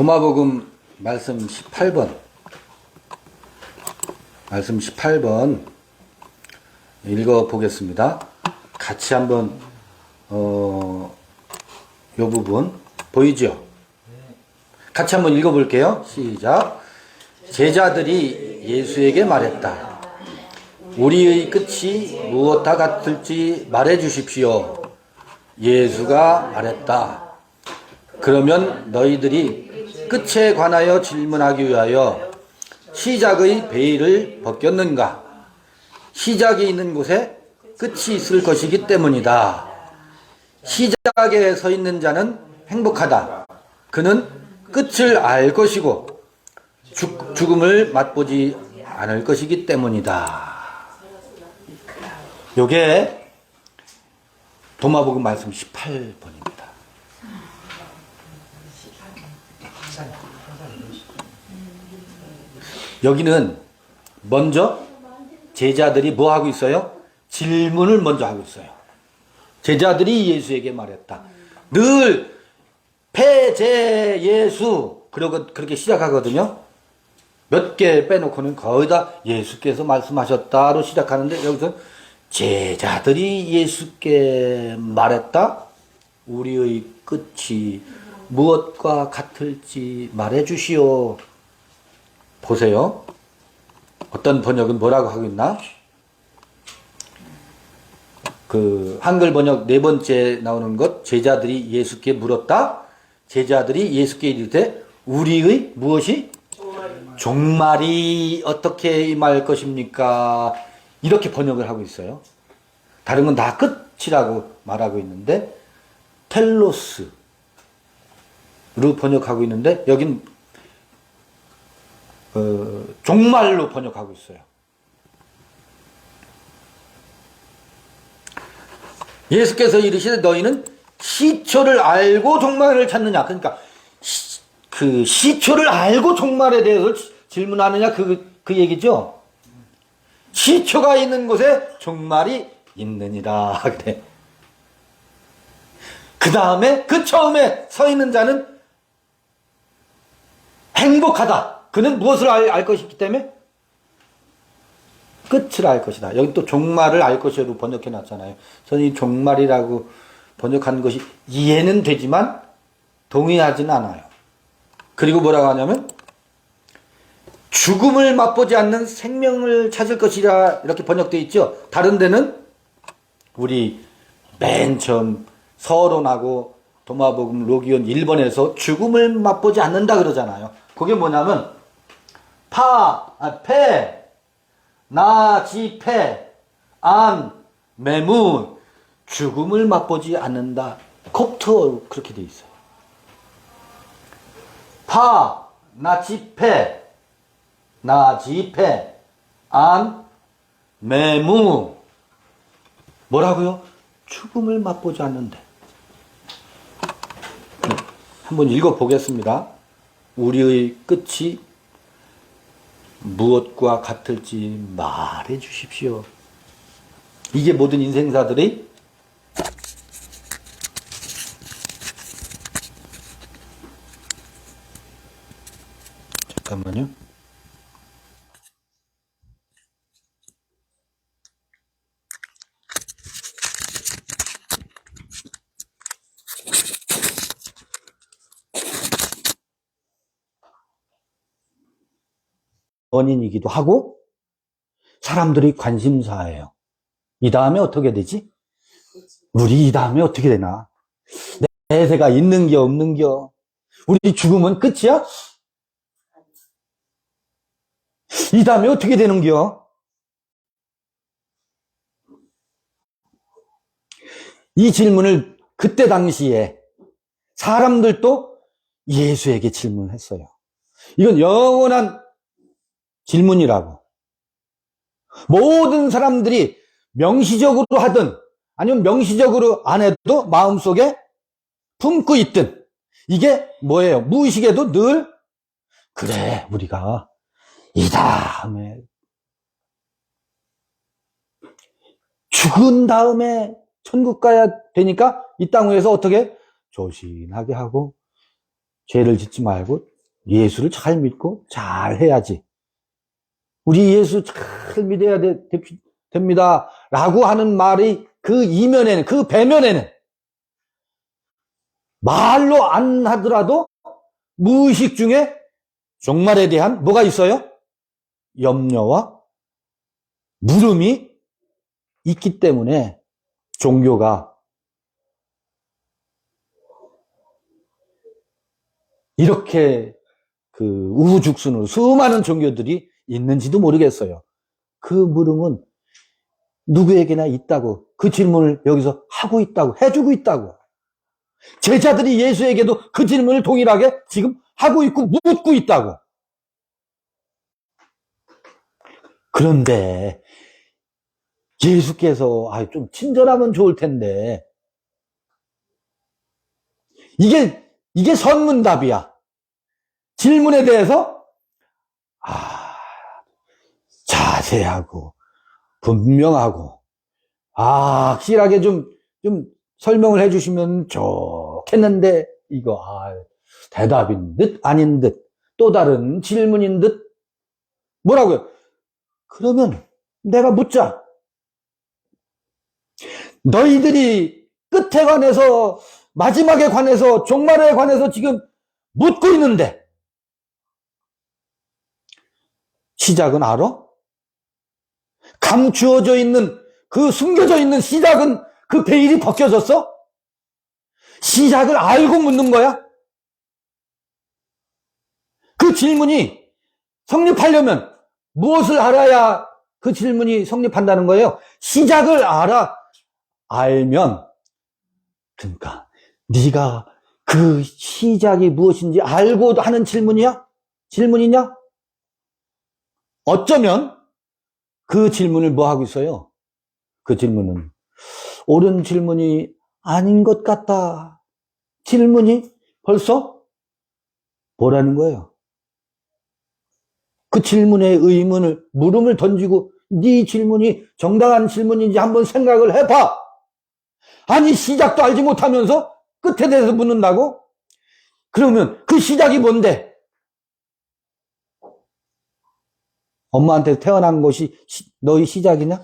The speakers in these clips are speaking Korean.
도마복음 말씀 18번 읽어보겠습니다. 같이 한번 요 부분 보이죠? 같이 한번 읽어볼게요. 시작. 제자들이 예수에게 말했다. 우리의 끝이 무엇과 같을지 말해주십시오. 예수가 말했다. 그러면 너희들이 끝에 관하여 질문하기 위하여 시작의 베일을 벗겼는가? 시작이 있는 곳에 끝이 있을 것이기 때문이다. 시작에 서 있는 자는 행복하다. 그는 끝을 알 것이고 죽음을 맛보지 않을 것이기 때문이다. 요게 도마복음 말씀 18번입니다. 여기는 먼저 제자들이 뭐 하고 있어요? 질문을 먼저 하고 있어요. 제자들이 예수에게 말했다. 늘 폐제 예수 그러고 그렇게 시작하거든요. 몇 개 빼놓고는 거의 다 예수께서 말씀하셨다로 시작하는데 여기서 제자들이 예수께 말했다. 우리의 끝이 무엇과 같을지 말해주시오. 보세요. 어떤 번역은 뭐라고 하고 있나? 한글 번역 네 번째 나오는 것, 제자들이 예수께 물었다. 제자들이 예수께 이르되 우리의 무엇이? 종말이 어떻게 임할 것입니까? 이렇게 번역을 하고 있어요. 다른 건 다 끝이라고 말하고 있는데 텔로스로 번역하고 있는데 여긴 종말로 번역하고 있어요. 예수께서 이르시되 너희는 시초를 알고 종말을 찾느냐. 그러니까 그 시초를 알고 종말에 대해서 질문하느냐 그 얘기죠. 시초가 있는 곳에 종말이 있느니라. 그래. 그 다음에 그 처음에 서 있는 자는 행복하다. 그는 무엇을 알 것이기 때문에? 끝을 알 것이다. 여기 또 종말을 알 것으로 번역해 놨잖아요. 저는 이 종말이라고 번역한 것이 이해는 되지만 동의하지는 않아요. 그리고 뭐라고 하냐면 죽음을 맛보지 않는 생명을 찾을 것이라 이렇게 번역되어 있죠. 다른 데는 우리 맨 처음 서론하고 도마복음 로기온 1번에서 죽음을 맛보지 않는다 그러잖아요. 그게 뭐냐면 폐, 나, 지, 폐, 안, 매무, 죽음을 맛보지 않는다. 콥트어로 그렇게 돼 있어요. 나, 지, 폐, 나, 지, 폐, 안, 매무. 뭐라고요? 죽음을 맛보지 않는데. 한번 읽어보겠습니다. 우리의 끝이 무엇과 같을지 말해 주십시오. 이게 모든 인생사들이 잠깐만요. 원인이기도 하고 사람들이 관심사예요. 이 다음에 어떻게 되지? 우리 이 다음에 어떻게 되나? 내세가 있는겨 없는겨? 우리 죽음은 끝이야? 이 다음에 어떻게 되는겨? 이 질문을 그때 당시에 사람들도 예수에게 질문했어요. 이건 영원한 질문이라고. 모든 사람들이 명시적으로 하든 아니면 명시적으로 안 해도 마음속에 품고 있든 이게 뭐예요? 무의식에도 늘 그래 우리가 이 다음에 죽은 다음에 천국 가야 되니까 이 땅 위에서 어떻게 조신하게 하고 죄를 짓지 말고 예수를 잘 믿고 잘 해야지. 우리 예수 잘 믿어야 됩니다. 라고 하는 말이 그 이면에는, 그 배면에는 말로 안 하더라도 무의식 중에 종말에 대한 뭐가 있어요? 염려와 물음이 있기 때문에 종교가 이렇게 그 우후죽순으로 수많은 종교들이 있는지도 모르겠어요. 그 물음은 누구에게나 있다고, 그 질문을 여기서 하고 있다고, 해주고 있다고. 제자들이 예수에게도 그 질문을 동일하게 지금 하고 있고 묻고 있다고. 그런데 예수께서 좀 친절하면 좋을 텐데 이게 선문답이야. 질문에 대해서 자세하고 분명하고 확실하게 좀 설명을 해주시면 좋겠는데 이거 대답인 듯 아닌 듯 또 다른 질문인 듯 뭐라고요? 그러면 내가 묻자. 너희들이 끝에 관해서 마지막에 관해서 종말에 관해서 지금 묻고 있는데 시작은 알아? 감추어져 있는 그 숨겨져 있는 시작은 그 베일이 벗겨졌어? 시작을 알고 묻는 거야? 그 질문이 성립하려면 무엇을 알아야 그 질문이 성립한다는 거예요? 시작을 알면 그러니까 네가 그 시작이 무엇인지 알고 하는 질문이냐? 어쩌면 그 질문을 뭐 하고 있어요? 그 질문은 옳은 질문이 아닌 것 같다. 질문이 벌써 뭐라는 거예요? 그 질문의 의문을, 물음을 던지고 네 질문이 정당한 질문인지 한번 생각을 해봐. 아니 시작도 알지 못하면서 끝에 대해서 묻는다고? 그러면 그 시작이 뭔데? 엄마한테 태어난 것이 너희 시작이냐?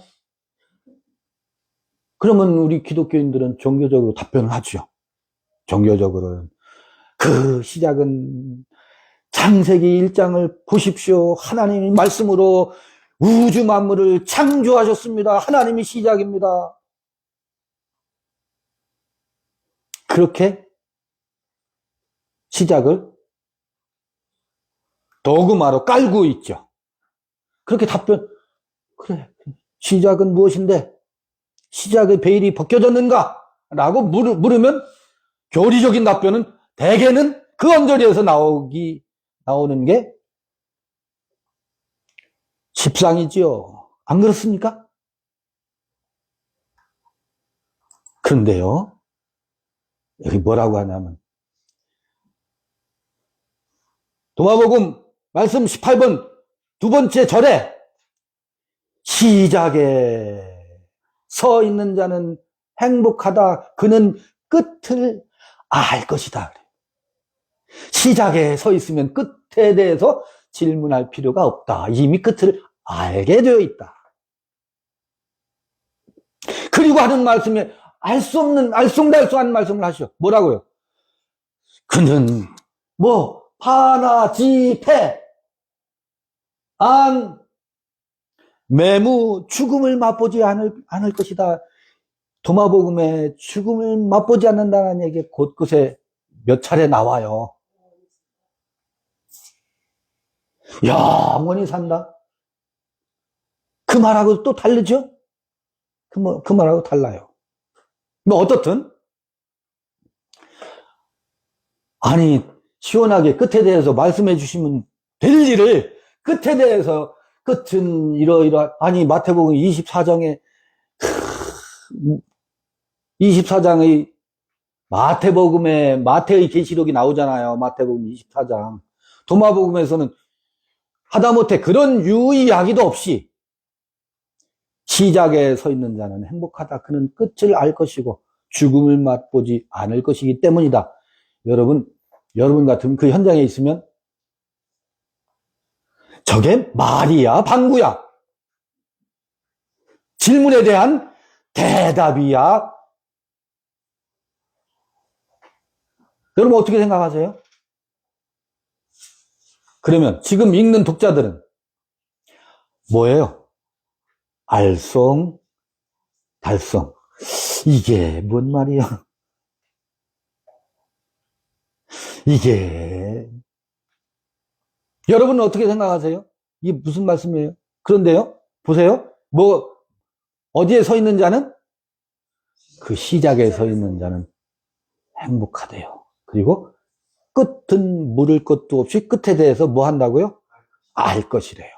그러면 우리 기독교인들은 종교적으로 답변을 하죠. 종교적으로는 그 시작은 창세기 1장을 보십시오. 하나님이 말씀으로 우주 만물을 창조하셨습니다. 하나님이 시작입니다. 그렇게 시작을 도구마로 깔고 있죠. 그렇게 답변, 그래, 시작은 무엇인데? 시작의 베일이 벗겨졌는가? 라고 물으면 교리적인 답변은 대개는 그 언저리에서 나오는 게 십상이지요. 안 그렇습니까? 그런데요, 여기 뭐라고 하냐면, 도마복음 말씀 18번 두 번째 절에 시작에 서 있는 자는 행복하다. 그는 끝을 알 것이다. 시작에 서 있으면 끝에 대해서 질문할 필요가 없다. 이미 끝을 알게 되어 있다. 그리고 하는 말씀에 알 수 없는, 알쏭달쏭한 말씀을 하시오. 뭐라고요? 그는 파나 지패 안 매무 죽음을 맛보지 않을 것이다. 도마복음에 죽음을 맛보지 않는다는 얘기 곳곳에 몇 차례 나와요. 영원히 산다. 그 말하고 또 다르죠? 그 말하고 달라요. 어떻든 아니 시원하게 끝에 대해서 말씀해 주시면 될 일을 끝에 대해서 끝은 아니 마태복음 24장의 마태의 계시록이 나오잖아요. 마태복음 24장. 도마복음에서는 하다못해 그런 유의야기도 없이 시작에 서 있는 자는 행복하다. 그는 끝을 알 것이고 죽음을 맛보지 않을 것이기 때문이다. 여러분 같으면 그 현장에 있으면 저게 말이야, 방구야? 질문에 대한 대답이야? 여러분 어떻게 생각하세요? 그러면 지금 읽는 독자들은 뭐예요? 알쏭, 달쏭. 이게 뭔 말이야? 이게 여러분은 어떻게 생각하세요? 이게 무슨 말씀이에요? 그런데요, 보세요. 어디에 서 있는 자는? 그 시작에 서 있는 자는 행복하대요. 그리고 끝은 물을 것도 없이 끝에 대해서 뭐 한다고요? 알 것이래요.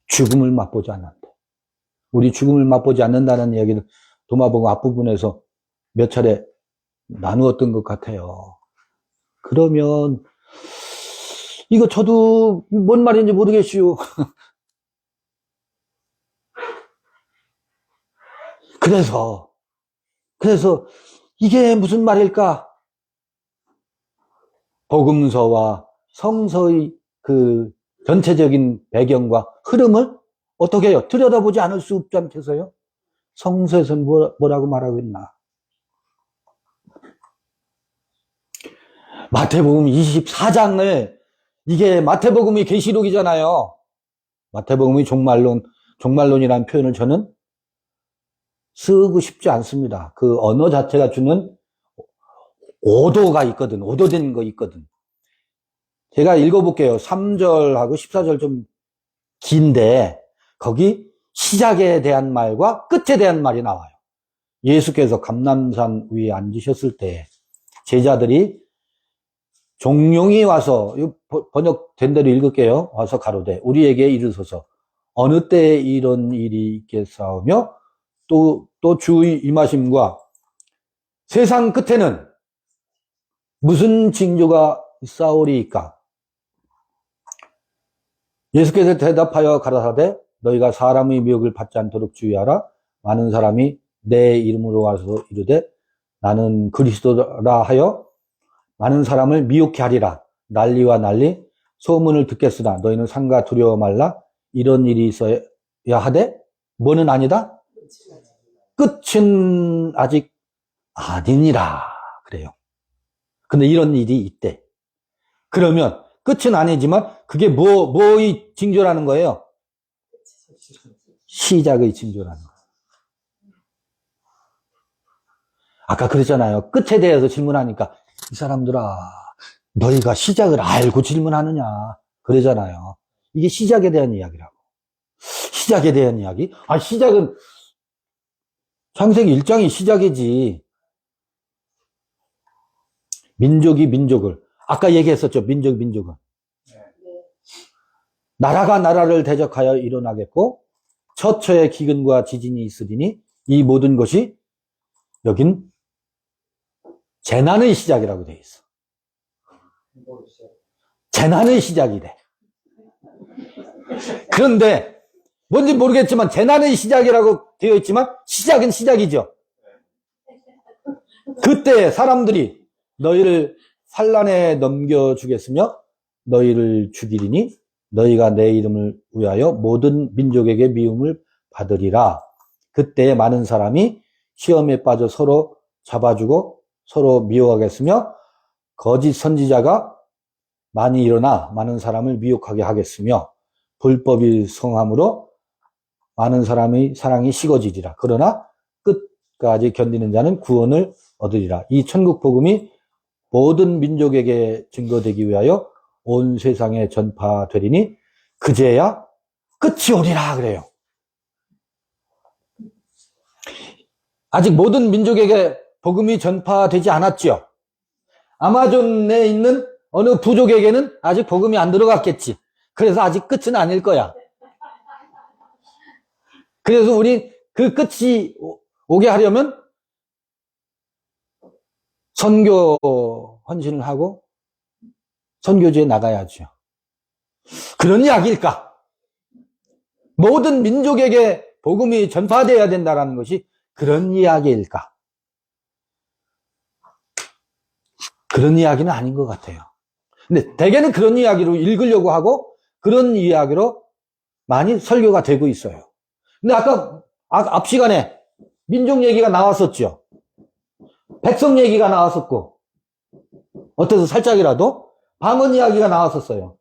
죽음을 맛보지 않는다. 우리 죽음을 맛보지 않는다는 이야기를 도마복음 앞부분에서 몇 차례 나누었던 것 같아요. 그러면 이거 저도 뭔 말인지 모르겠슈. 그래서 이게 무슨 말일까? 복음서와 성서의 그 전체적인 배경과 흐름을 어떻게 해요? 들여다보지 않을 수 없지 않겠어요? 성서에서는 뭐라고 말하고 있나? 마태복음 24장을, 이게 마태복음이 계시록이잖아요. 마태복음이 종말론이라는 표현을 저는 쓰고 싶지 않습니다. 그 언어 자체가 주는 오도가 있거든. 오도된 거 있거든. 제가 읽어볼게요. 3절하고 14절 좀 긴데 거기 시작에 대한 말과 끝에 대한 말이 나와요. 예수께서 감람산 위에 앉으셨을 때 제자들이 종룡이 와서, 번역된 대로 읽을게요. 와서 가로되 우리에게 이르소서 어느 때에 이런 일이 있겠사오며 또 주의 임하심과 세상 끝에는 무슨 징조가 있사오리이까? 예수께서 대답하여 가라사대 너희가 사람의 미혹을 받지 않도록 주의하라. 많은 사람이 내 이름으로 와서 이르되 나는 그리스도라 하여 많은 사람을 미혹케 하리라. 난리와 난리 소문을 듣겠으나 너희는 상가 두려워 말라. 이런 일이 있어야 하되 뭐는 아니다? 끝은 아직 아니니라 그래요. 근데 이런 일이 있대. 그러면 끝은 아니지만 그게 뭐의 징조라는 거예요? 시작의 징조라는 거예요. 아까 그랬잖아요. 끝에 대해서 질문하니까 이 사람들아 너희가 시작을 알고 질문하느냐 그러잖아요. 이게 시작에 대한 이야기라고. 시작에 대한 이야기? 시작은 창세기 1장이 시작이지. 민족이 민족을, 아까 얘기했었죠. 민족은 나라가 나라를 대적하여 일어나겠고 처처에 기근과 지진이 있으리니 이 모든 것이 여긴 재난의 시작이라고 되어 있어. 재난의 시작이래. 그런데 뭔지 모르겠지만 재난의 시작이라고 되어 있지만 시작은 시작이죠. 그때 사람들이 너희를 환난에 넘겨주겠으며 너희를 죽이리니 너희가 내 이름을 위하여 모든 민족에게 미움을 받으리라. 그때 많은 사람이 시험에 빠져 서로 잡아주고 서로 미워하겠으며 거짓 선지자가 많이 일어나 많은 사람을 미혹하게 하겠으며 불법이 성함으로 많은 사람의 사랑이 식어지리라. 그러나 끝까지 견디는 자는 구원을 얻으리라. 이 천국 복음이 모든 민족에게 증거되기 위하여 온 세상에 전파되리니 그제야 끝이 오리라 그래요. 아직 모든 민족에게 복음이 전파되지 않았죠. 아마존에 있는 어느 부족에게는 아직 복음이 안 들어갔겠지. 그래서 아직 끝은 아닐 거야. 그래서 우리 그 끝이 오게 하려면 선교 헌신을 하고 선교지에 나가야죠. 그런 이야기일까? 모든 민족에게 복음이 전파되어야 된다는 것이 그런 이야기일까? 그런 이야기는 아닌 것 같아요. 근데 대개는 그런 이야기로 읽으려고 하고 그런 이야기로 많이 설교가 되고 있어요. 근데 아까 앞 시간에 민족 얘기가 나왔었죠. 백성 얘기가 나왔었고, 어때서 살짝이라도 방언 이야기가 나왔었어요.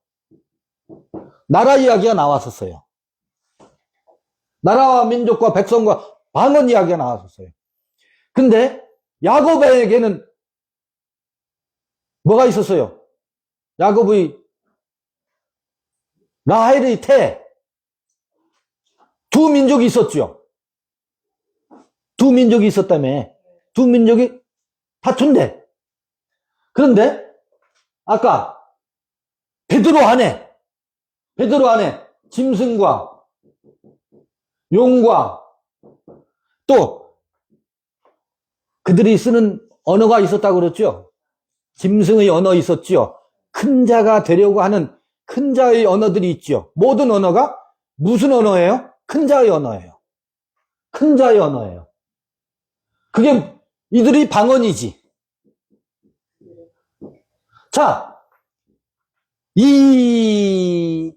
나라 이야기가 나왔었어요. 나라와 민족과 백성과 방언 이야기가 나왔었어요. 근데 야곱에게는 뭐가 있었어요? 야곱의 라헬의 태, 두 민족이 있었죠. 두 민족이 있었다며. 두 민족이 다툰대. 그런데 아까 베드로 안에 짐승과 용과 또 그들이 쓰는 언어가 있었다고 그랬죠. 짐승의 언어 있었죠. 큰 자가 되려고 하는 큰 자의 언어들이 있죠. 모든 언어가 무슨 언어예요? 큰 자의 언어예요. 큰 자의 언어예요. 그게 이들이 방언이지. 자, 이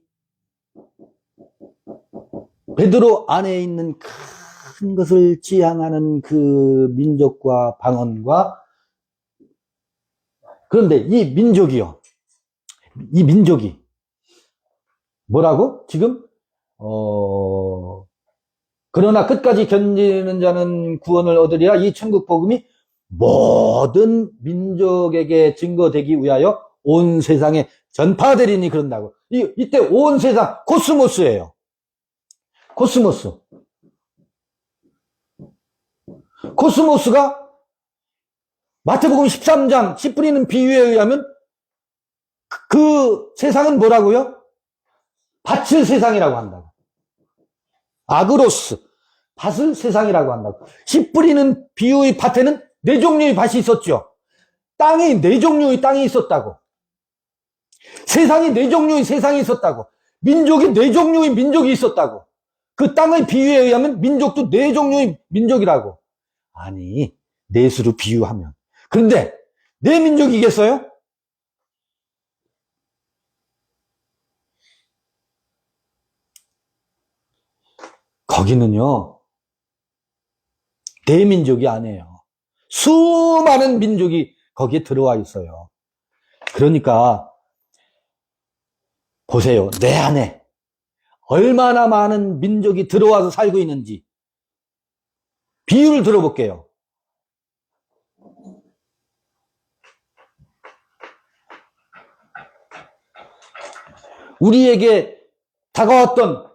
베드로 안에 있는 큰 것을 지향하는 그 민족과 방언과, 그런데 이 민족이 뭐라고? 지금 그러나 끝까지 견디는 자는 구원을 얻으리라. 이 천국 복음이 모든 민족에게 증거되기 위하여 온 세상에 전파되리니 그런다고. 이때 온 세상 코스모스예요. 코스모스가 마태복음 13장 씨 뿌리는 비유에 의하면 그 세상은 뭐라고요? 밭을 세상이라고 한다고. 아그로스, 밭을 세상이라고 한다고. 씨 뿌리는 비유의 밭에는 네 종류의 밭이 있었죠. 네 종류의 땅이 있었다고. 세상이 네 종류의 세상이 있었다고. 민족이 네 종류의 민족이 있었다고. 그 땅의 비유에 의하면 민족도 네 종류의 민족이라고. 아니, 넷으로 비유하면. 그런데 네 민족이겠어요? 거기는요, 네 민족이 아니에요. 수많은 민족이 거기에 들어와 있어요. 그러니까 보세요. 내 안에 얼마나 많은 민족이 들어와서 살고 있는지 비유를 들어볼게요. 우리에게 다가왔던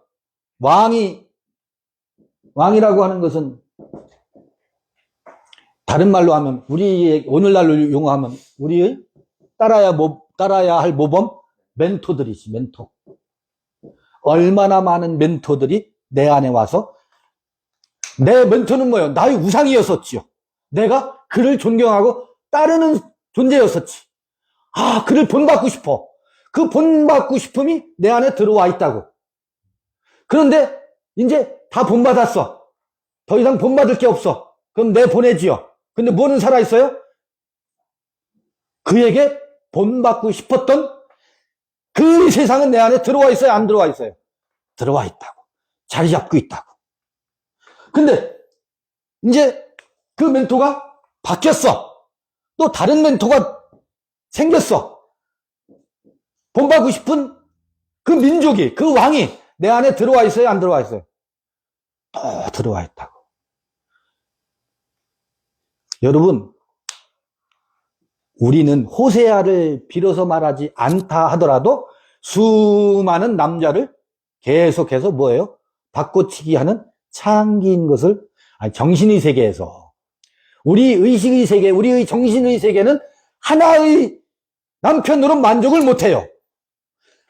왕이라고 하는 것은 다른 말로 하면, 오늘날로 용어하면 우리의 따라야 할 모범 멘토들이지. 멘토. 얼마나 많은 멘토들이 내 안에 와서, 내 멘토는 뭐예요? 나의 우상이었었지요. 내가 그를 존경하고 따르는 존재였었지. 그를 본받고 싶어. 그 본받고 싶음이 내 안에 들어와 있다고. 그런데 이제 다 본받았어. 더 이상 본받을 게 없어. 그럼 내보내지요. 근데 뭐는 살아있어요? 그에게 본받고 싶었던 그 세상은 내 안에 들어와 있어요? 안 들어와 있어요? 들어와 있다고. 자리 잡고 있다고. 근데 이제 그 멘토가 바뀌었어. 또 다른 멘토가 생겼어. 본받고 싶은 그 민족이, 그 왕이 내 안에 들어와 있어요? 안 들어와 있어요? 또 들어와 있다고. 여러분, 우리는 호세아를 빌어서 말하지 않다 하더라도 수많은 남자를 계속해서 뭐예요? 바꿔치기 하는 창기인 것을, 정신의 세계에서, 우리 의식의 세계, 우리의 정신의 세계는 하나의 남편으로 만족을 못해요.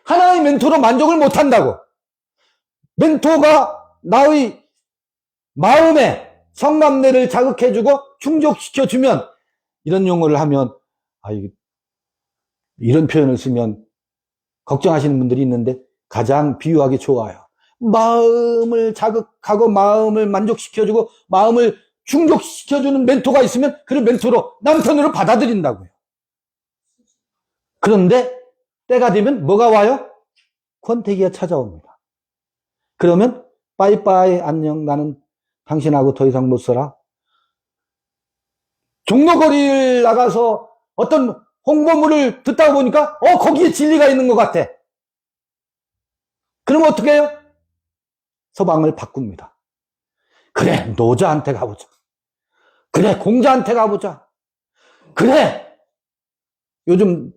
하나의 멘토로 만족을 못한다고. 멘토가 나의 마음에 성감대를 자극해주고 충족시켜주면, 이런 용어를 하면, 이런 표현을 쓰면 걱정하시는 분들이 있는데 가장 비유하기 좋아요. 마음을 자극하고 마음을 만족시켜주고 마음을 충족시켜주는 멘토가 있으면 그를 멘토로, 남편으로 받아들인다고요. 그런데 때가 되면 뭐가 와요? 권태기가 찾아옵니다. 그러면 빠이빠이 안녕, 나는 당신하고 더 이상 못 살아. 종로거리를 나가서 어떤 홍보물을 듣다 보니까 거기에 진리가 있는 것 같아. 그러면 어떻게 해요? 서방을 바꿉니다. 그래, 노자한테 가보자. 그래, 공자한테 가보자. 그래, 요즘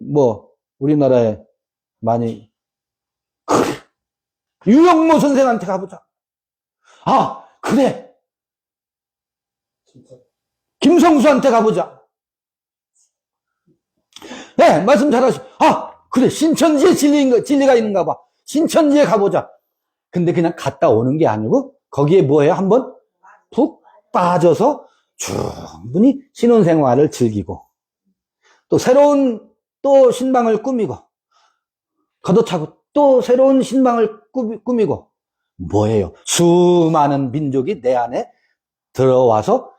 우리나라에 많이 그래, 유영모 선생한테 가보자. 아, 그래, 김성수한테 가보자. 네, 말씀 잘하시. 아, 그래, 신천지에 진리가 있는가 봐. 신천지에 가보자. 근데 그냥 갔다 오는 게 아니고 거기에 뭐예요? 한번 푹 빠져서 충분히 신혼생활을 즐기고 또 새로운 또 신방을 꾸미고 걷어차고 또 새로운 신방을 꾸미고 뭐예요? 수많은 민족이 내 안에 들어와서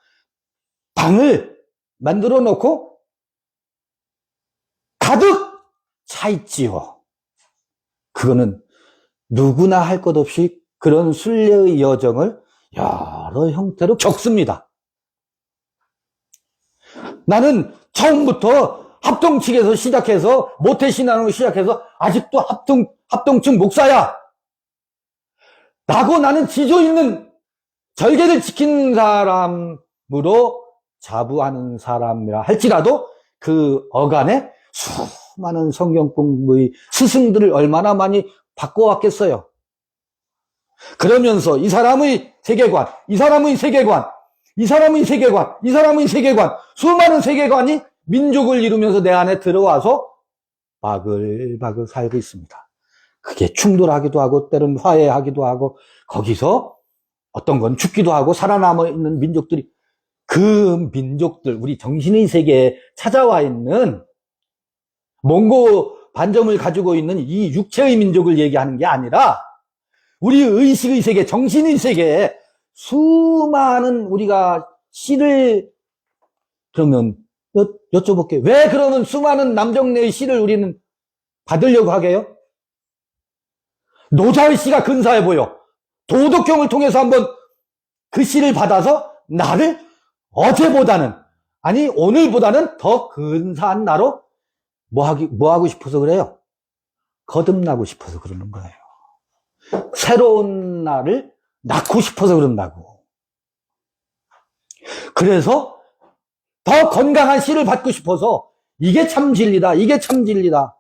방을 만들어 놓고 가득 차 있지요. 그거는 누구나 할 것 없이 그런 순례의 여정을 여러 형태로 겪습니다. 나는 처음부터 합동측에서 시작해서 모태신앙으로 시작해서 아직도 합동측 목사야 라고 나는 지조 있는 절개를 지키는 사람으로 자부하는 사람이라 할지라도 그 어간에 수많은 성경 공부의 스승들을 얼마나 많이 바꿔왔겠어요. 그러면서 이 사람의 세계관, 이 사람의 세계관, 이 사람의 세계관, 이 사람의 세계관, 수많은 세계관이 민족을 이루면서 내 안에 들어와서 바글바글 살고 있습니다. 그게 충돌하기도 하고 때로는 화해하기도 하고 거기서 어떤 건 죽기도 하고 살아남아 있는 민족들이 그 민족들, 우리 정신의 세계에 찾아와 있는 몽고 반점을 가지고 있는 이 육체의 민족을 얘기하는 게 아니라 우리 의식의 세계, 정신의 세계에 수많은 우리가 씨를 그러면 여쭤볼게요. 왜 그러면 수많은 남정네의 씨를 우리는 받으려고 하게요? 노자의 씨가 근사해 보여. 도덕경을 통해서 한번 그 씨를 받아서 나를 어제보다는 아니 오늘보다는 더 근사한 나로 뭐 하고 싶어서 그래요? 거듭나고 싶어서 그러는 거예요. 새로운 나를 낳고 싶어서 그런다고. 그래서 더 건강한 씨를 받고 싶어서 이게 참 진리다. 이게 참 진리다.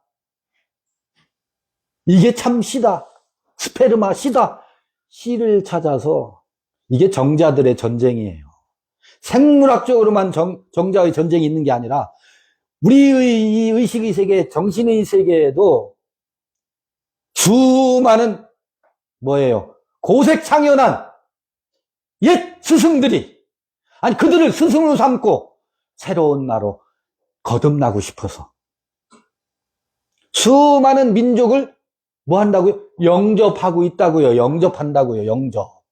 이게 참 씨다. 스페르마 씨다. 씨를 찾아서 이게 정자들의 전쟁이에요. 생물학적으로만 정자의 전쟁이 있는 게 아니라 우리의 이 의식의 세계, 정신의 세계에도 수많은 뭐예요? 고색창연한 옛 스승들이 아니 그들을 스승으로 삼고 새로운 나로 거듭나고 싶어서 수많은 민족을 뭐 한다고요? 영접하고 있다고요. 영접한다고요. 영접.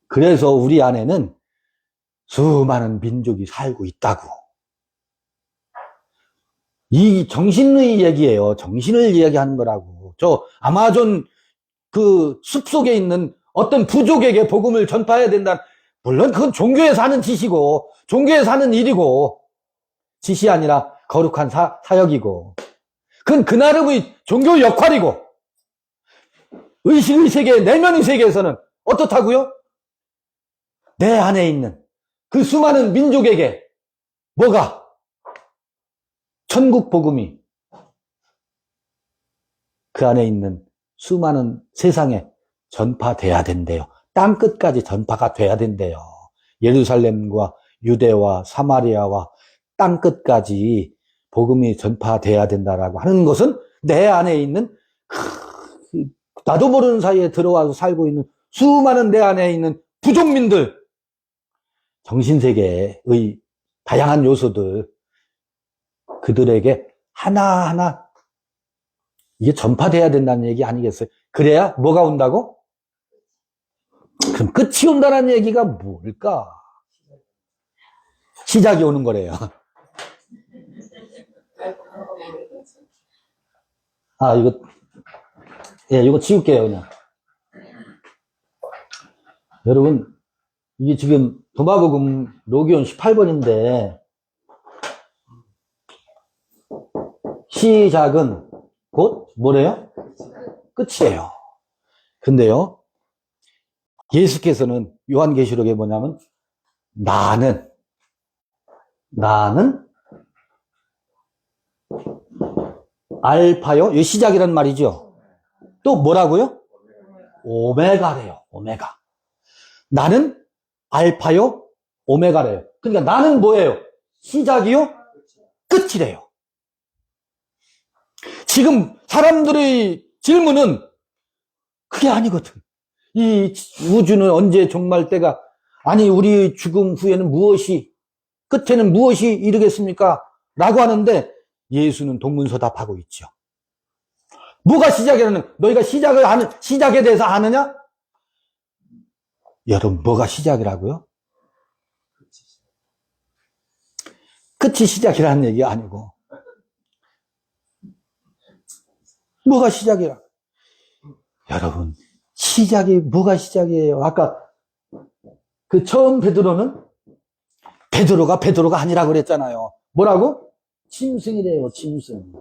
그래서 우리 안에는 수많은 민족이 살고 있다고. 이 정신의 얘기예요. 정신을 이야기하는 거라고. 저 아마존 그 숲속에 있는 어떤 부족에게 복음을 전파해야 된다. 물론 그건 종교에서 하는 짓이고 종교에서 하는 일이고 짓이 아니라 거룩한 사역이고 그건 그 나름의 종교 역할이고 의식의 세계, 내면의 세계에서는 어떻다고요? 내 안에 있는 그 수많은 민족에게 뭐가? 천국 복음이 그 안에 있는 수많은 세상에 전파돼야 된대요. 땅끝까지 전파가 돼야 된대요. 예루살렘과 유대와 사마리아와 땅끝까지 복음이 전파돼야 된다라고 하는 것은 내 안에 있는 나도 모르는 사이에 들어와서 살고 있는 수많은 내 안에 있는 부족민들 정신세계의 다양한 요소들 그들에게 하나하나 이게 전파돼야 된다는 얘기 아니겠어요? 그래야 뭐가 온다고? 그럼 끝이 온다는 얘기가 뭘까? 시작이 오는 거래요. 아, 이거 예, 이거 지울게요, 그냥. 여러분, 이게 지금 도마복음 로기온 18번인데, 시작은 곧 뭐래요? 끝이에요. 근데요, 예수께서는 요한계시록에 뭐냐면, 나는 알파요? 이 시작이란 말이죠. 또 뭐라고요? 오메가래요. 오메가. 나는 알파요? 오메가래요. 그러니까 나는 뭐예요? 시작이요? 끝이래요. 지금 사람들의 질문은 그게 아니거든. 이 우주는 언제 종말 때가, 아니 우리 죽음 후에는 무엇이, 끝에는 무엇이 이르겠습니까? 라고 하는데 예수는 동문서답하고 있죠. 뭐가 시작이라는, 너희가 시작에 대해서 아느냐? 여러분, 뭐가 시작이라고요? 끝이 시작이라는 얘기가 아니고, 뭐가 시작이라? 여러분, 시작이 뭐가 시작이에요? 아까 그 처음 베드로는 베드로가 아니라고 그랬잖아요. 뭐라고? 짐승이래요, 짐승.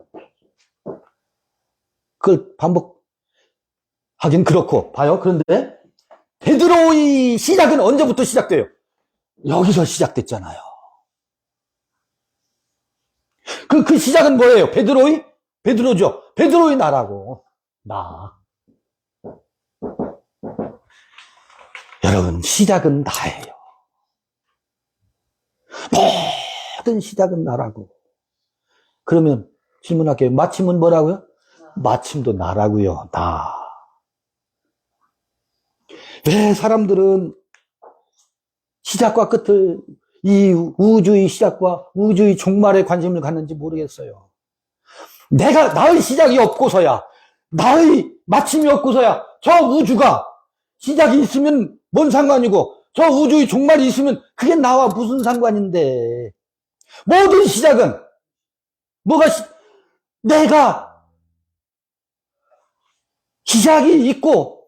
그걸 반복하긴 그렇고, 봐요. 그런데 베드로의 시작은 언제부터 시작돼요? 여기서 시작됐잖아요. 그 시작은 뭐예요? 베드로죠. 베드로의 나라고. 나. 여러분, 시작은 나예요. 모든 시작은 나라고. 그러면 질문할게요. 마침은 뭐라고요? 마침도 나라고요. 나. 왜 사람들은 시작과 끝을, 이 우주의 시작과 우주의 종말에 관심을 갖는지 모르겠어요. 나의 시작이 없고서야, 나의 마침이 없고서야 저 우주가 시작이 있으면 뭔 상관이고 저 우주의 종말이 있으면 그게 나와 무슨 상관인데. 모든 시작은 내가 시작이 있고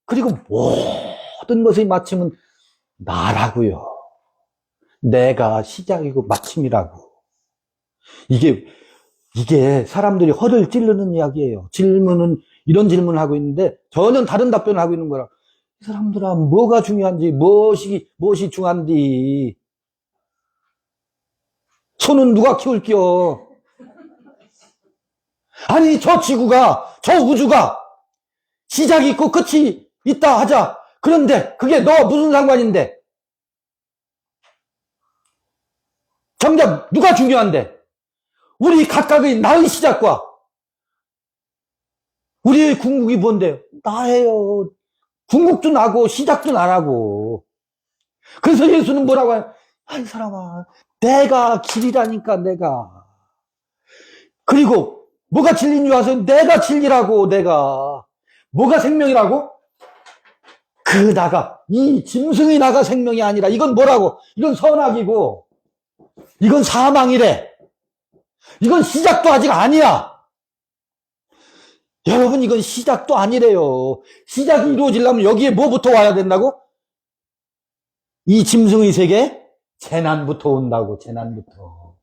그리고 모든 것의 마침은 나라고요. 내가 시작이고 마침이라고. 이게 사람들이 허를 찌르는 이야기예요. 이런 질문을 하고 있는데 전혀 다른 답변을 하고 있는 거라. 이 사람들아, 뭐가 중요한지, 무엇이 중요한지. 소는 누가 키울게요? 아니, 저 우주가 시작이 있고 끝이 있다 하자. 그런데 그게 너와 무슨 상관인데? 정작 누가 중요한데? 우리 각각의 나의 시작과 우리의 궁극이 뭔데요? 나예요. 궁극도 나고 시작도 나라고. 그래서 예수는 뭐라고 해요? 이 사람아, 내가 길이라니까. 내가. 그리고 뭐가 진리인 줄 아세요? 내가 진리라고. 내가. 뭐가 생명이라고? 이 짐승의 나가 생명이 아니라 이건 뭐라고? 이건 선악이고 이건 사망이래. 이건 시작도 아직 아니야. 여러분, 이건 시작도 아니래요. 시작이 이루어지려면 여기에 뭐부터 와야 된다고? 이 짐승의 세계? 재난부터 온다고. 재난부터.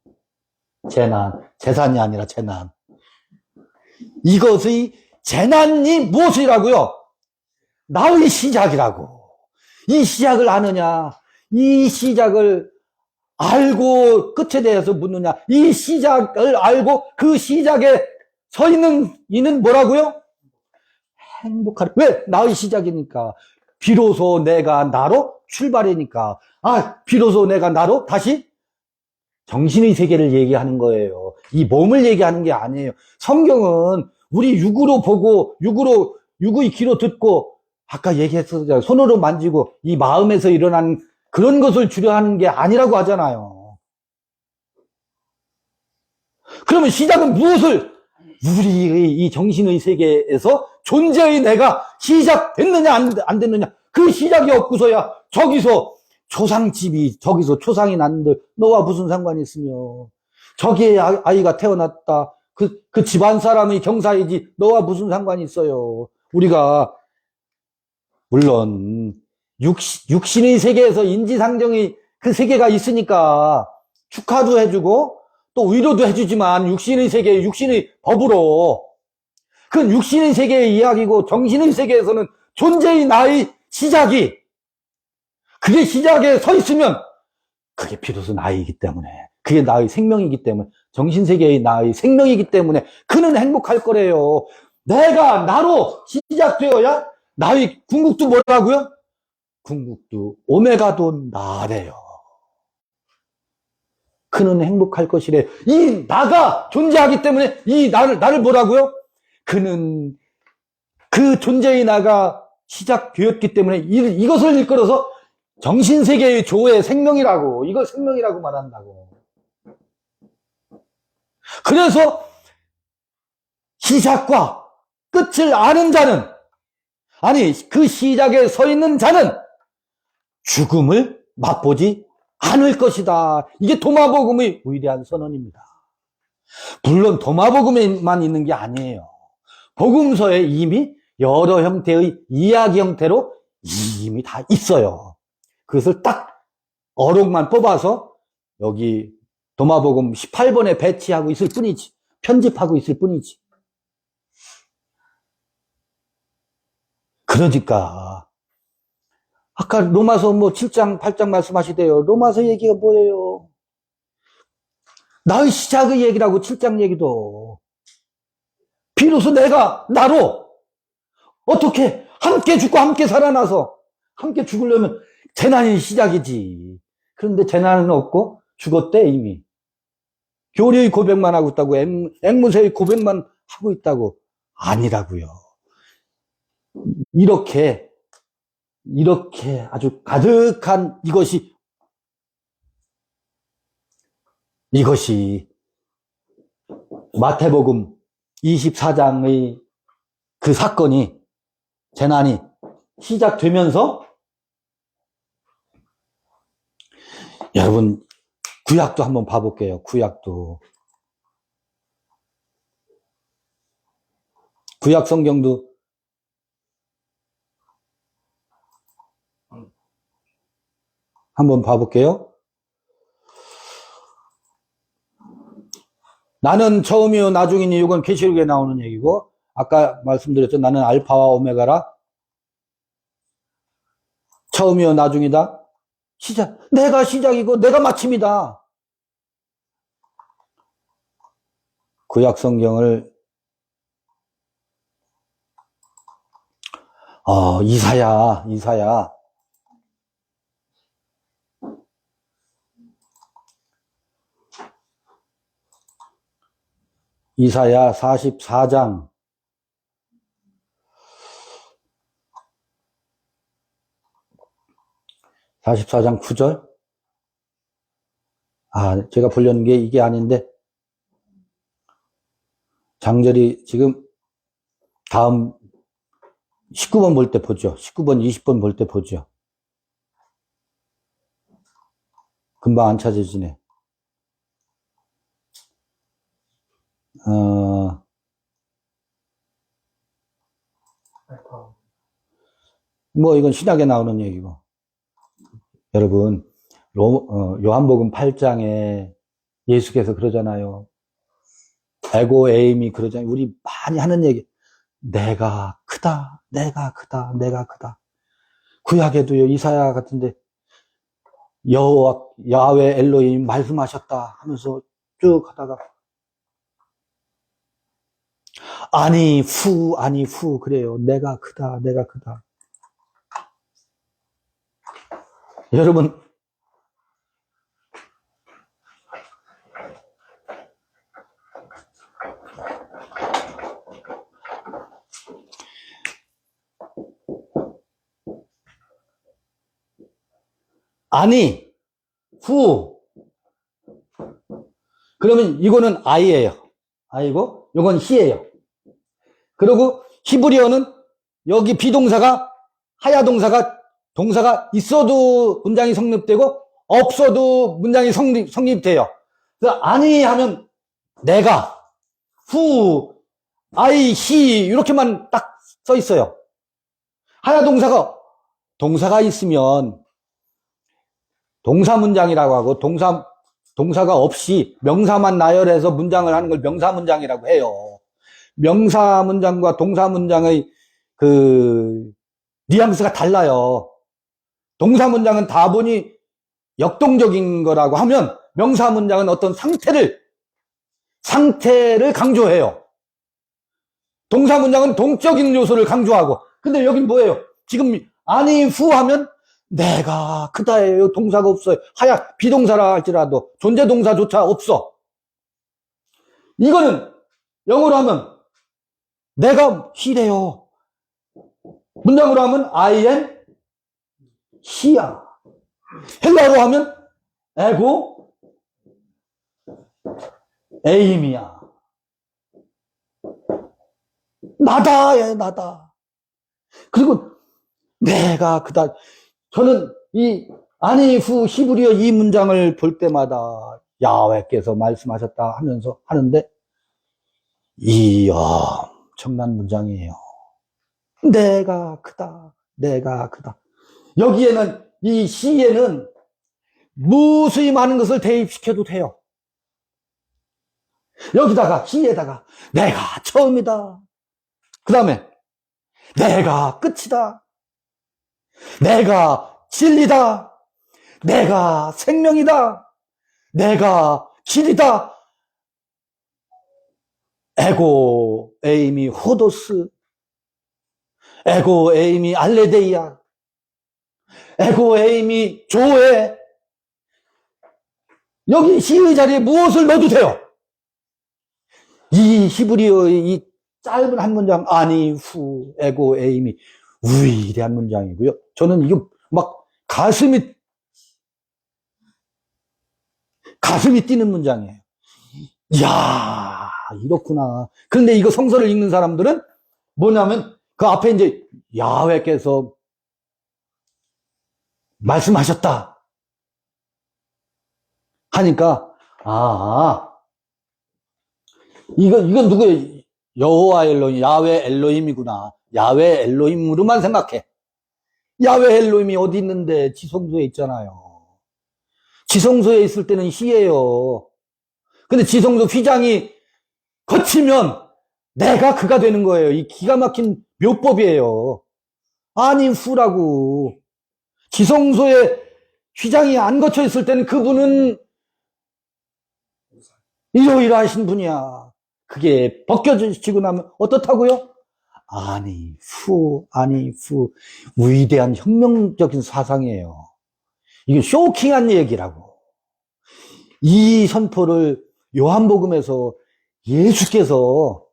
재산이 아니라 재난. 이것의 재난이 무엇이라고요? 나의 시작이라고. 이 시작을 아느냐? 이 시작을 알고 끝에 대해서 묻느냐? 이 시작을 알고 그 시작에 서 있는 이는 뭐라고요? 행복하래. 왜? 나의 시작이니까. 비로소 내가 나로 출발이니까. 비로소 내가 나로 다시 정신의 세계를 얘기하는 거예요. 이 몸을 얘기하는 게 아니에요. 성경은 우리 육으로 보고 육의 귀로 듣고 아까 얘기했었잖아요. 손으로 만지고 이 마음에서 일어난 그런 것을 주려하는 게 아니라고 하잖아요. 그러면 시작은 무엇을? 우리의 이 정신의 세계에서 존재의 내가 시작됐느냐 안 됐느냐. 그 시작이 없고서야 저기서 초상이 났는데 너와 무슨 상관이 있으며, 저기에 아이가 태어났다. 그 집안 사람의 경사이지 너와 무슨 상관이 있어요. 우리가 물론 육신의 세계에서 인지상정의 그 세계가 있으니까 축하도 해주고 또 위로도 해주지만 육신의 세계, 육신의 법으로 그 육신의 세계의 이야기고 정신의 세계에서는 존재의 나의 시작이 그게 시작에 서 있으면 그게 비로소 나이기 때문에 그게 나의 생명이기 때문에 정신세계의 나의 생명이기 때문에 그는 행복할 거래요. 내가 나로 시작되어야 나의 궁극도 뭐라고요? 궁극도 오메가도 나래요. 그는 행복할 것이래. 이 나가 존재하기 때문에 이 나를 뭐라고요? 그는 그 존재의 나가 시작되었기 때문에 이것을 이끌어서 정신세계의 조의 생명이라고 이걸 생명이라고 말한다고. 그래서 시작과 끝을 아는 자는 아니 그 시작에 서 있는 자는 죽음을 맛보지 않을 것이다. 이게 도마복음의 위대한 선언입니다. 물론 도마복음에만 있는 게 아니에요. 복음서에 이미 여러 형태의 이야기 형태로 이미 다 있어요. 그것을 딱 어록만 뽑아서 여기 도마복음 18번에 배치하고 있을 뿐이지. 편집하고 있을 뿐이지. 그러니까 아까 로마서 7장 8장 말씀하시대요. 로마서 얘기가 뭐예요? 나의 시작의 얘기라고 7장 얘기도. 비로소 내가 나로 어떻게 함께 죽고 함께 살아나서 함께 죽으려면 재난이 시작이지. 그런데 재난은 없고 죽었대 이미. 교리의 고백만 하고 있다고 앵무새의 고백만 하고 있다고. 아니라고요. 이렇게 아주 가득한 이것이 마태복음 24장의 그 사건이 재난이 시작되면서 여러분 구약도 한번 봐볼게요. 구약 성경도 한번 봐볼게요. 나는 처음이요 나중이니 이건 계시록에 나오는 얘기고 아까 말씀드렸죠. 나는 알파와 오메가라. 처음이요 나중이다. 내가 시작이고 내가 마침이다. 구약 성경을 이사야 이사야 44장 9절. 제가 보려는 게 이게 아닌데 장절이 지금 다음 19번 볼 때 보죠. 19번, 20번 볼 때 보죠. 금방 안 찾아지네. 이건 신약에 나오는 얘기고. 여러분, 요한복음 8장에 예수께서 그러잖아요. 에고 에임이 그러잖아요. 우리 많이 하는 얘기. 내가 크다. 구약에도요, 이사야 같은데, 야훼 엘로힘 말씀하셨다 하면서 쭉 하다가, 아니, 후, 그래요. 내가 크다. 여러분, 아니, 후. 그러면 이거는 아이예요. 아이고, 이건 히예요. 그리고 히브리어는 여기 비동사가 동사가 있어도 문장이 성립되고 없어도 문장이 성립돼요. 그래서 아니 하면 내가, 후, 아이, 히 이렇게만 딱 써 있어요. 하나 동사가 있으면 동사 문장이라고 하고 동사가 없이 명사만 나열해서 문장을 하는 걸 명사 문장이라고 해요. 명사 문장과 동사 문장의 그 뉘앙스가 달라요. 동사 문장은 다분히 역동적인 거라고 하면 명사 문장은 어떤 상태를 강조해요. 동사 문장은 동적인 요소를 강조하고. 근데 여긴 뭐예요? 지금 아니 후 하면 내가 그다예요. 동사가 없어요. 하야 비동사라 할지라도 존재 동사조차 없어. 이거는 영어로 하면 내가 he래요. 문장으로 하면 I am he야. 헬라어로 하면 에고 에임이야. 나다예, 나다. 그리고 내가 그다. 저는 이 아니 후 히브리어 이 문장을 볼 때마다 야훼께서 말씀하셨다 하면서 하는데 이 엄청난 문장이에요. 내가 크다. 내가 크다. 여기에는 이 시에는 무수히 많은 것을 대입시켜도 돼요. 여기다가 시에다가 내가 처음이다. 그 다음에 내가 끝이다. 내가 진리다. 내가 생명이다. 내가 길이다. 에고 에이미 호도스. 에고 에이미 알레데이아. 에고 에이미 조에. 여기 시의 자리에 무엇을 넣어도 돼요. 이 히브리어의 이 짧은 한 문장 아니 후 에고 에임이 위대한 문장이고요. 저는 이거 막 가슴이 뛰는 문장이에요. 이야 이렇구나. 그런데 이거 성서를 읽는 사람들은 뭐냐면 그 앞에 이제 야훼께서 말씀하셨다 하니까 이건 누구예요? 여호와 엘로힘, 야훼 엘로힘이구나. 야훼 엘로힘으로만 생각해. 야훼 엘로힘이 어디 있는데 지성소에 있잖아요. 지성소에 있을 때는 희예요. 근데 지성소 휘장이 거치면 내가 그가 되는 거예요. 이 기가 막힌 묘법이에요. 아니 후라고. 지성소에 휘장이 안 거쳐 있을 때는 그분은 이러이러하신 분이야. 그게 벗겨지고 나면 어떻다고요? 아니 후 위대한 혁명적인 사상이에요. 이게 쇼킹한 얘기라고. 이 선포를 요한복음에서 예수께서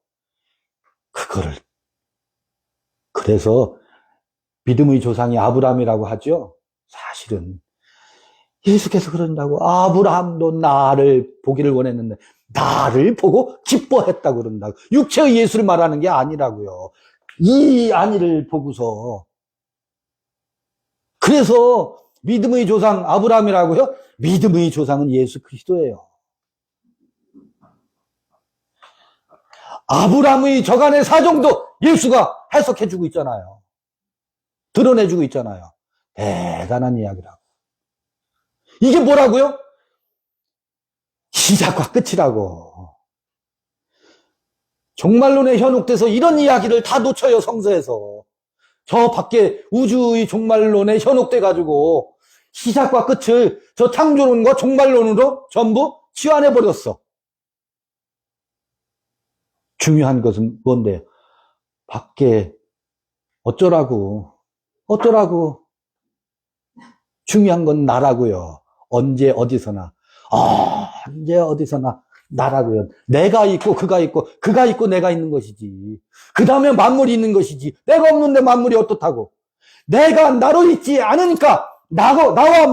그거를 그래서 믿음의 조상이 아브라함이라고 하죠. 사실은 예수께서 그런다고. 아브라함도 나를 보기를 원했는데 나를 보고 기뻐했다고 그런다고. 육체의 예수를 말하는 게 아니라고요. 이 아니를 보고서. 그래서 믿음의 조상 아브라함이라고요? 믿음의 조상은 예수 그리스도예요. 아브라함의 저간의 사정도 예수가 해석해주고 있잖아요. 드러내주고 있잖아요. 대단한 이야기라고. 이게 뭐라고요? 시작과 끝이라고. 종말론에 현혹돼서 이런 이야기를 다 놓쳐요, 성서에서. 저 밖에 우주의 종말론에 현혹돼가지고 시작과 끝을 저 창조론과 종말론으로 전부 치환해버렸어. 중요한 것은 뭔데요? 밖에 어쩌라고. 중요한 건 나라고요. 언제 어디서나. 언제 어디서나 나라고요. 내가 있고 그가 있고 내가 있는 것이지. 그 다음에 만물이 있는 것이지. 내가 없는데 만물이 어떻다고. 내가 나로 있지 않으니까 나와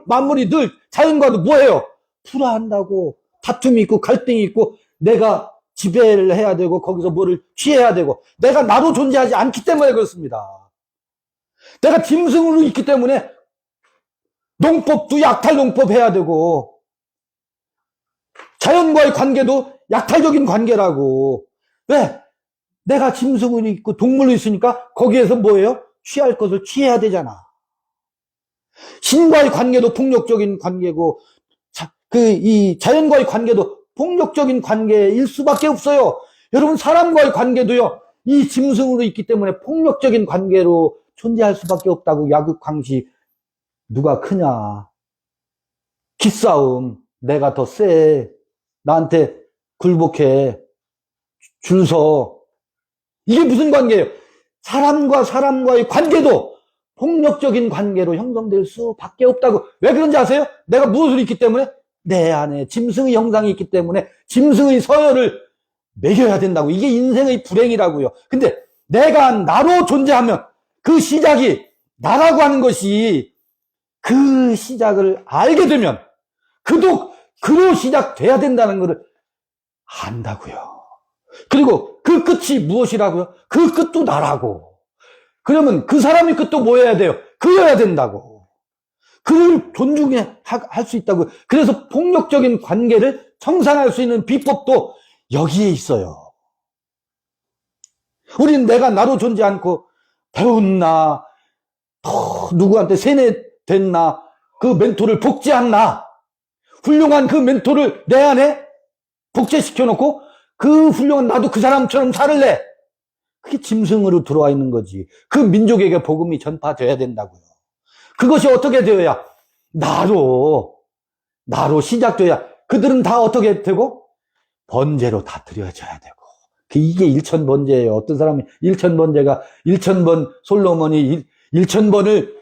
만물이 늘 자연과도 뭐해요? 불화한다고. 다툼이 있고 갈등이 있고 내가 지배를 해야 되고 거기서 뭐를 취해야 되고 내가 나로 존재하지 않기 때문에 그렇습니다. 내가 짐승으로 있기 때문에 농법도 약탈 농법 해야 되고 자연과의 관계도 약탈적인 관계라고. 왜? 내가 짐승을 있고 동물로 있으니까 거기에서 뭐예요? 취할 것을 취해야 되잖아. 신과의 관계도 폭력적인 관계고, 이 자연과의 관계도 폭력적인 관계일 수밖에 없어요. 여러분, 사람과의 관계도요, 이 짐승으로 있기 때문에 폭력적인 관계로 존재할 수밖에 없다고. 야극강시. 누가 크냐? 기싸움. 내가 더 세. 나한테 굴복해. 줄 서. 이게 무슨 관계예요? 사람과 사람과의 관계도 폭력적인 관계로 형성될 수밖에 없다고. 왜 그런지 아세요? 내가 무엇을 있기 때문에? 내 안에 짐승의 형상이 있기 때문에 짐승의 서열을 매겨야 된다고. 이게 인생의 불행이라고요. 근데 내가 나로 존재하면 그 시작이 나라고 하는 것이, 그 시작을 알게 되면 그로 시작돼야 된다는 것을 안다고요. 그리고 그 끝이 무엇이라고요? 그 끝도 나라고. 그러면 그 사람의 끝도 뭐 해야 돼요? 그여야 된다고. 그를 존중할 수 있다고. 그래서 폭력적인 관계를 청산할 수 있는 비법도 여기에 있어요. 우리는 내가 나로 존재 않고 배웠나, 누구한테 세뇌됐나, 그 멘토를 복제한 나, 훌륭한 그 멘토를 내 안에 복제시켜 놓고 그 훌륭한 나도 그 사람처럼 살을래. 그게 짐승으로 들어와 있는 거지. 그 민족에게 복음이 전파되어야 된다고요. 그것이 어떻게 되어야? 나로 시작돼야. 그들은 다 어떻게 되고? 번제로 다 드려져야 되고. 이게 일천번제예요. 어떤 사람이 일천번제가 1000번, 솔로몬이 1000번을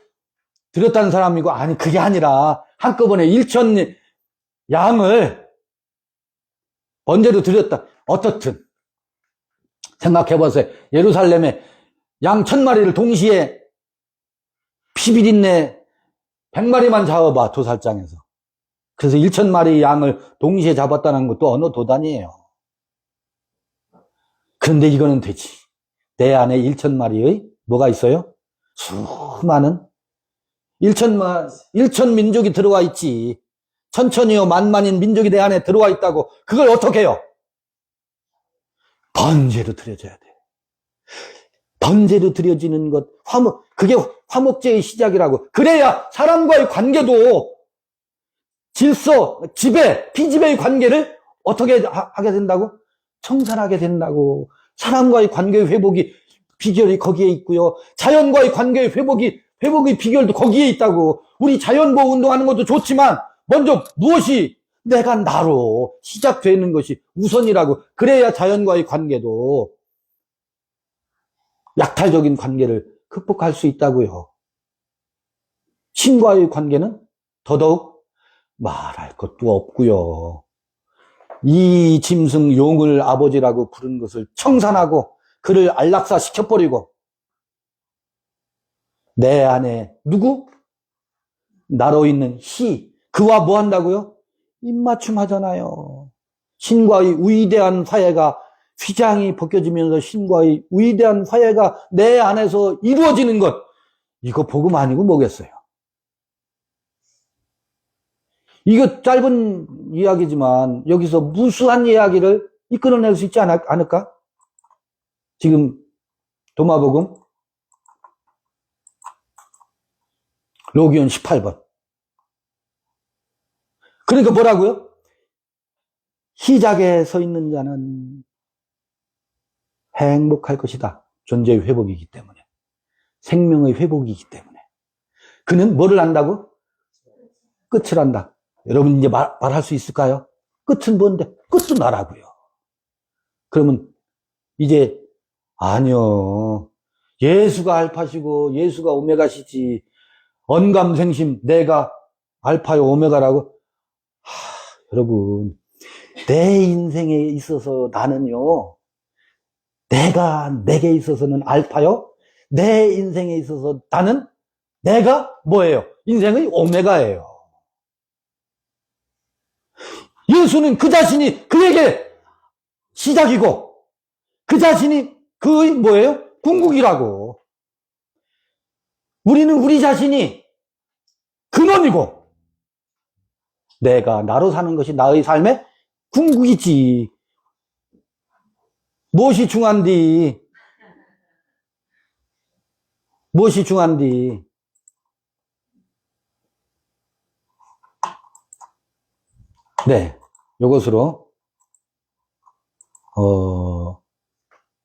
드렸다는 사람이고, 아니 그게 아니라 한꺼번에 1000 양을 번제로 드렸다. 어떻든 생각해보세요. 예루살렘에 양 1000마리를 동시에 피비린내 100마리만 잡아봐, 도살장에서. 그래서 1000마리 양을 동시에 잡았다는 것도 어느 도단이에요. 그런데 이거는 되지. 내 안에 1000마리의 뭐가 있어요? 수많은 1000 민족이 들어와 있지. 천천히요 만만인 민족이 내 안에 들어와 있다고. 그걸 어떻게 해요? 번제로 드려져야 돼. 번제로 드려지는 것, 그게 화목제의 시작이라고. 그래야 사람과의 관계도 질서, 지배, 비지배의 관계를 어떻게 하게 된다고? 청산하게 된다고. 사람과의 관계의 회복이 비결이 거기에 있고요. 자연과의 관계의 회복의 비결도 거기에 있다고. 우리 자연보호 운동하는 것도 좋지만 먼저 무엇이 내가 나로 시작되는 것이 우선이라고. 그래야 자연과의 관계도 약탈적인 관계를 극복할 수 있다고요. 신과의 관계는 더더욱 말할 것도 없고요. 이 짐승 용을 아버지라고 부른 것을 청산하고 그를 안락사시켜버리고 내 안에 누구? 나로 있는 희, 그와 뭐 한다고요? 입맞춤 하잖아요. 신과의 위대한 화해가, 휘장이 벗겨지면서 신과의 위대한 화해가 내 안에서 이루어지는 것, 이거 복음 아니고 뭐겠어요? 이거 짧은 이야기지만 여기서 무수한 이야기를 이끌어낼 수 있지 않을까? 지금 도마복음 로기온 18번. 그러니까 뭐라고요? 시작에 서 있는 자는 행복할 것이다. 존재의 회복이기 때문에. 생명의 회복이기 때문에. 그는 뭐를 안다고? 끝을 안다. 여러분 이제 말할 수 있을까요? 끝은 뭔데? 끝도 나라고요. 그러면 이제 아니요. 예수가 알파시고 예수가 오메가시지. 언감생심 내가 알파요 오메가라고? 여러분 내 인생에 있어서 나는요. 내게 있어서는 알파요. 내 인생에 있어서 나는 내가 뭐예요? 인생의 오메가예요. 예수는 그 자신이 그에게 시작이고 그 자신이 그의 뭐예요? 궁극이라고. 우리는 우리 자신이 근원이고 내가 나로 사는 것이 나의 삶의 궁극이지. 무엇이 중한디? 무엇이 중한디? 네, 요것으로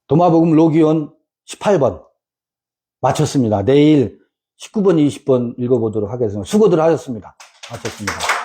도마복음 로기온 18번 마쳤습니다. 내일 19번, 20번 읽어보도록 하겠습니다. 수고들 하셨습니다. 마쳤습니다.